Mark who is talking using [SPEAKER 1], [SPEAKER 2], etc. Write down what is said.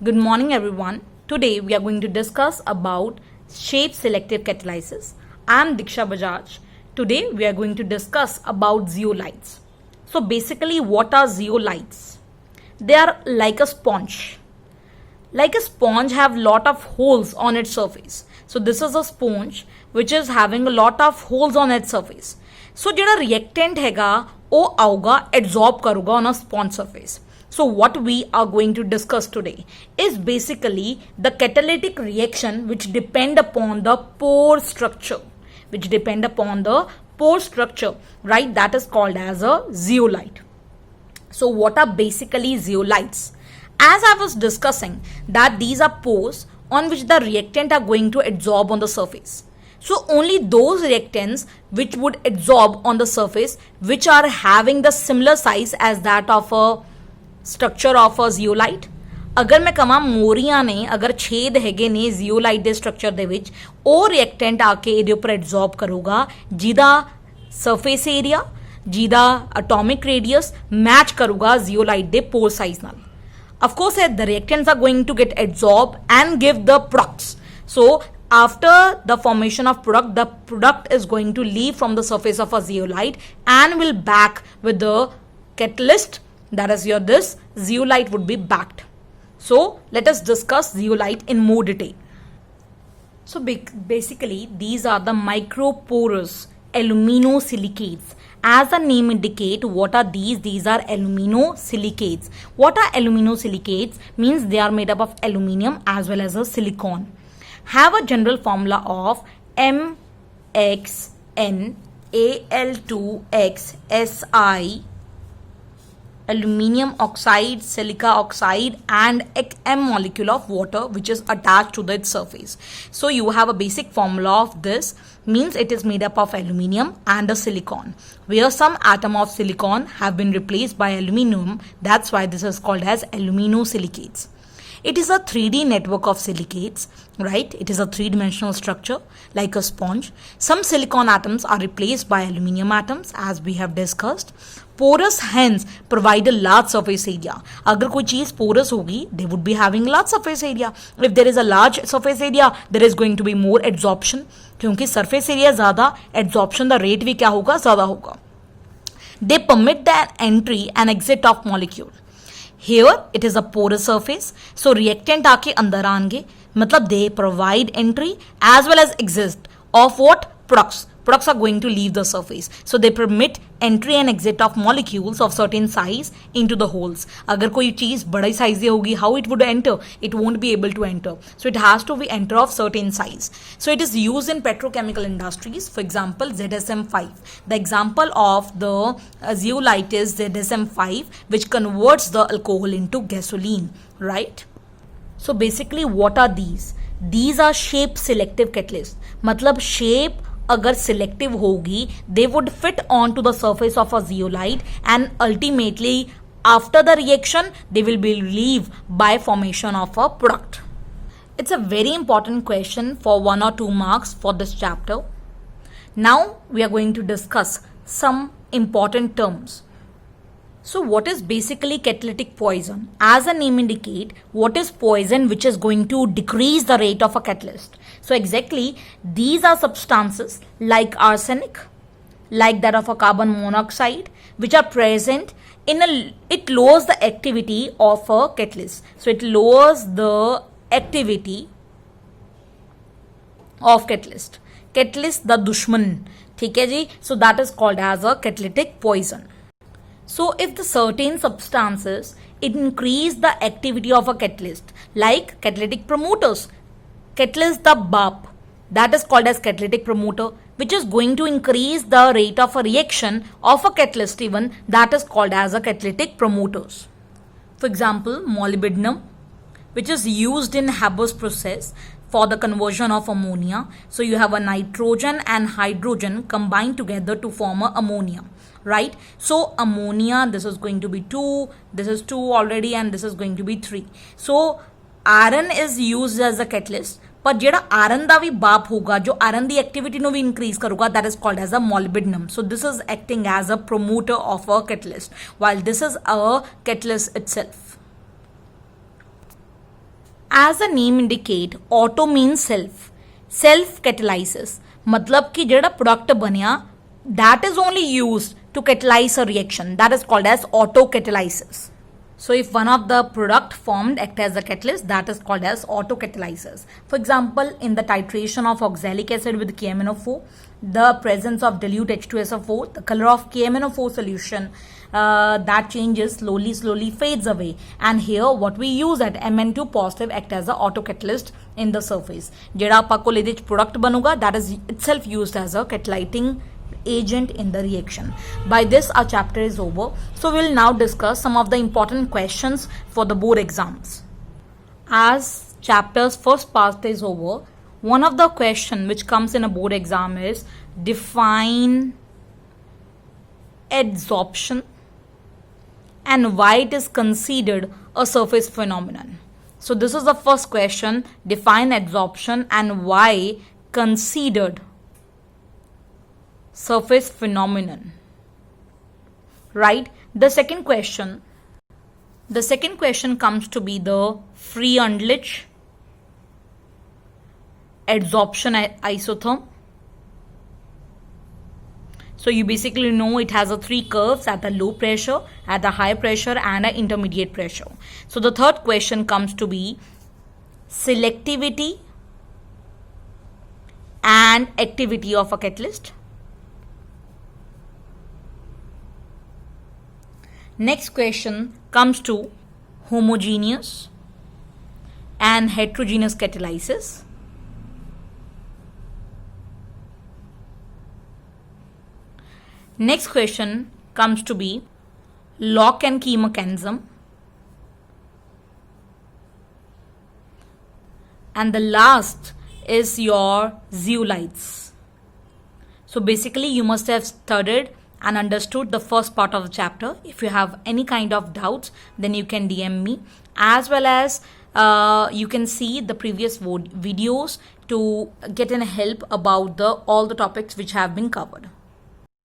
[SPEAKER 1] Good morning everyone. Today we are going to discuss about shape selective catalysis. I am Diksha Bajaj. Today we are going to discuss about zeolites. So basically what are zeolites? They are like a sponge. Like a sponge have lot of holes on its surface. So this is a sponge which is having a lot of holes on its surface. So ਜਿਹੜਾ reactant हैगा ਉਹ ਆਊਗਾ absorb ਕਰੂਗਾ on a sponge surface. So what we are going to discuss today is basically the catalytic reaction which depend upon the pore structure. Right? That is called as a zeolite. So what are basically zeolites? As I was discussing that these are pores on which the reactant are going to absorb on the surface. So only those reactants which would absorb on the surface which are having the similar size as that of a structure of a zeolite. अगर मैं कमा मोरियां ने अगर छेद हैगे ने zeolite ਦੇ structure ਦੇ ਵਿੱਚ ਉਹ reactant ਆ ਕੇ ਇਹਦੇ ਉੱਪਰ absorb ਕਰੂਗਾ ਜਿਹਦਾ surface area ਜਿਹਦਾ atomic radius match ਕਰੂਗਾ zeolite ਦੇ pore size ਨਾਲ. Of course the reactants are going to get absorbed and give the products. So after the formation of product, the product is going to leave from the surface of a zeolite and will back with the catalyst. That is this zeolite would be backed. So let us discuss zeolite in more detail. So basically these are the microporous aluminosilicates. As the name indicate, what are these? These are aluminosilicates. What are aluminosilicates? Means they are made up of aluminium as well as a silicon. Have a general formula of MxNAl2xSi, aluminium oxide, silica oxide and M molecule of water which is attached to its surface. So you have a basic formula of this, means it is made up of aluminium and a silicon, where some atom of silicon have been replaced by aluminium. That's why this is called as aluminosilicates. It is a 3D network of silicates, right? It is a three-dimensional structure like a sponge. Some silicon atoms are replaced by aluminium atoms as we have discussed. Porous hence provide a large surface area. अगर कोई चीज porous होगी, they would be having large surface area. If there is a large surface area, there is going to be more absorption. क्योंकि surface area ज़्यादा, absorption the rate भी क्या होगा ज़्यादा होगा. They permit the entry and exit of molecule. Here it is a porous surface, so reactant आके अंदर आएंगे, मतलब they provide entry as well as exit of what? Products. Products are going to leave the surface, so they permit entry and exit of molecules of certain size into the holes. अगर कोई चीज बड़ी size की होगी, how it would enter? It won't be able to enter. So it has to be enter of certain size. So it is used in petrochemical industries. For example, ZSM5. The example of the zeolite is ZSM5, which converts the alcohol into gasoline, right? So basically, what are these? These are shape selective catalysts. मतलब shape अगर selective होगी, they would fit onto the surface of a zeolite and ultimately after the reaction they will be relieved by formation of a product. It's a very important question for 1 or 2 marks for this chapter. Now we are going to discuss some important terms. So what is basically catalytic poison? As the name indicate, what is poison which is going to decrease the rate of a catalyst? So exactly these are substances like arsenic, like that of a carbon monoxide, which are present in it lowers the activity of a catalyst. So it lowers the activity of catalyst. Catalyst the dushman. ठीक है जी? So that is called as a catalytic poison. So if the certain substances increase the activity of a catalyst, like catalytic promoters, catalyst the BAP, that is called as catalytic promoter, which is going to increase the rate of a reaction of a catalyst even, that is called as a catalytic promoters. For example, molybdenum, which is used in Haber's process for the conversion of ammonia. So you have a nitrogen and hydrogen combined together to form a ammonia. Right? So ammonia, this is going to be 2, this is 2 already and this is going to be 3. So iron is used as a catalyst, पर जेड़ा iron दा भी बाप होगा जो iron the activity नो भी increase करूगा that is called as a molybdenum. So this is acting as a promoter of a catalyst while this is a catalyst itself. As the name indicate, auto means self catalysis, मतलब कि जेड़ा product बनया that is only used to catalyze a reaction, that is called as auto catalysis. So if one of the product formed act as a catalyst, that is called as autocatalysis. For example, in the titration of oxalic acid with KMnO4, the presence of dilute H2SO4, the color of KMnO4 solution that changes slowly fades away. And here what we use at Mn2 positive act as a autocatalyst in the surface. जेड़ा आपा को लेदे product बनूगा, that is itself used as a catalyting agent in the reaction. By this our chapter is over. So we will now discuss some of the important questions for the board exams. As chapter's first part is over, one of the question which comes in a board exam is define adsorption and why it is considered a surface phenomenon. So this is the first question, define adsorption and why considered surface phenomenon, right? The second question comes to be the free Undlich adsorption isotherm. So you basically know it has a three curves at a low pressure, at a high pressure and an intermediate pressure. So the third question comes to be selectivity and activity of a catalyst. Next question comes to homogeneous and heterogeneous catalysis. Next question comes to be lock and key mechanism. And the last is your zeolites. So basically you must have studied and understood the first part of the chapter. If you have any kind of doubts, then you can DM me, as well as you can see the previous videos to get an help about all the topics which have been covered.